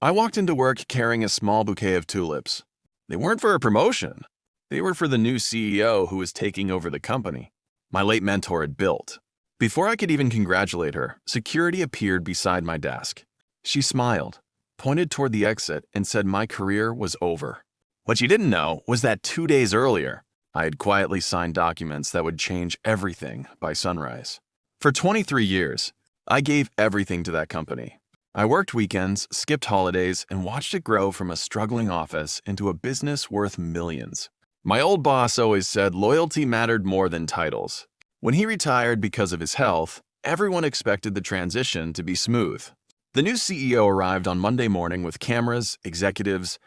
I walked into work carrying a small bouquet of tulips. They weren't for a promotion. They were for the new CEO who was taking over the company. My late mentor had built. Before I could even congratulate her, security appeared beside my desk. She smiled, pointed toward the exit, and said my career was over. What she didn't know was that 2 days earlier, I had quietly signed documents that would change everything by sunrise. For 23 years, I gave everything to that company. I worked weekends, skipped holidays, and watched it grow from a struggling office into a business worth millions. My old boss always said loyalty mattered more than titles. When he retired because of his health, everyone expected the transition to be smooth. The new CEO arrived on Monday morning with cameras, executives,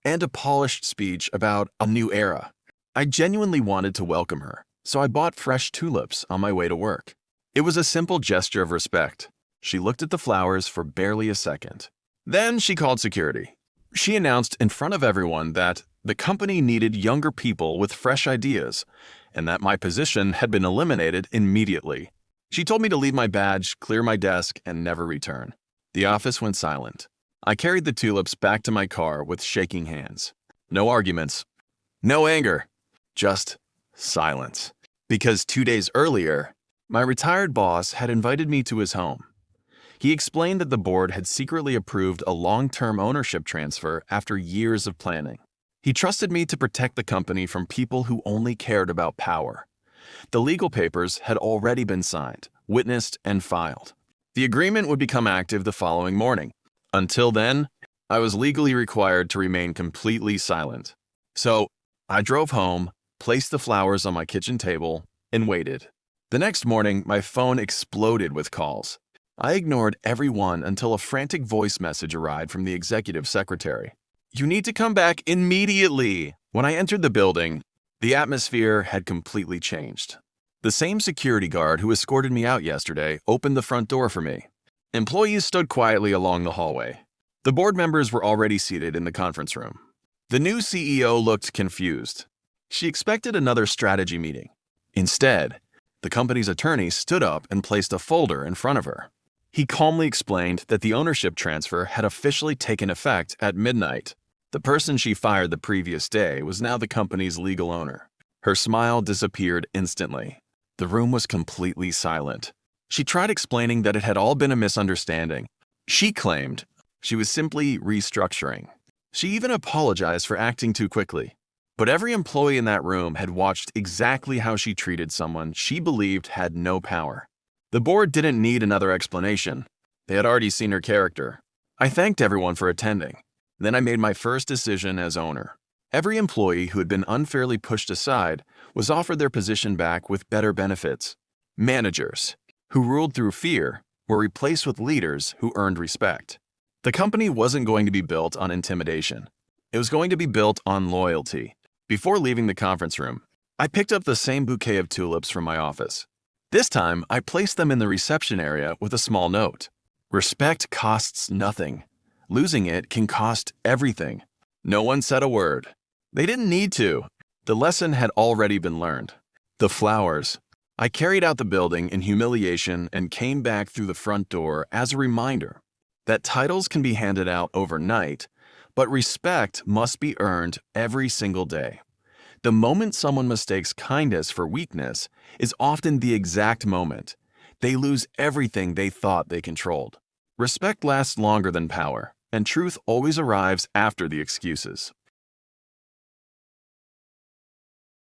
and a polished speech about a new era. I genuinely wanted to welcome her, so I bought fresh tulips on my way to work. It was a simple gesture of respect. She looked at the flowers for barely a second. Then she called security. She announced in front of everyone that the company needed younger people with fresh ideas, and that my position had been eliminated immediately. She told me to leave my badge, clear my desk, and never return. The office went silent. I carried the tulips back to my car with shaking hands. No arguments. No anger. Just silence. Because 2 days earlier, my retired boss had invited me to his home. He explained that the board had secretly approved a long-term ownership transfer after years of planning. He trusted me to protect the company from people who only cared about power. The legal papers had already been signed, witnessed, and filed. The agreement would become active the following morning. Until then, I was legally required to remain completely silent. So, I drove home, placed the flowers on my kitchen table, and waited. The next morning, my phone exploded with calls. I ignored every one until a frantic voice message arrived from the executive secretary. "You need to come back immediately." When I entered the building, the atmosphere had completely changed. The same security guard who escorted me out yesterday opened the front door for me. Employees stood quietly along the hallway. The board members were already seated in the conference room. The new CEO looked confused. She expected another strategy meeting. Instead, the company's attorney stood up and placed a folder in front of her. He calmly explained that the ownership transfer had officially taken effect at midnight. The person she fired the previous day was now the company's legal owner. Her smile disappeared instantly. The room was completely silent. She tried explaining that it had all been a misunderstanding. She claimed she was simply restructuring. She even apologized for acting too quickly. But every employee in that room had watched exactly how she treated someone she believed had no power. The board didn't need another explanation. They had already seen her character. I thanked everyone for attending. Then I made my first decision as owner. Every employee who had been unfairly pushed aside was offered their position back with better benefits. Managers, who ruled through fear, were replaced with leaders who earned respect. The company wasn't going to be built on intimidation. It was going to be built on loyalty. Before leaving the conference room, I picked up the same bouquet of tulips from my office. This time, I placed them in the reception area with a small note. Respect costs nothing. Losing it can cost everything. No one said a word. They didn't need to. The lesson had already been learned. The flowers. I carried out the building in humiliation and came back through the front door as a reminder that titles can be handed out overnight, but respect must be earned every single day. The moment someone mistakes kindness for weakness is often the exact moment they lose everything they thought they controlled. Respect lasts longer than power, and truth always arrives after the excuses.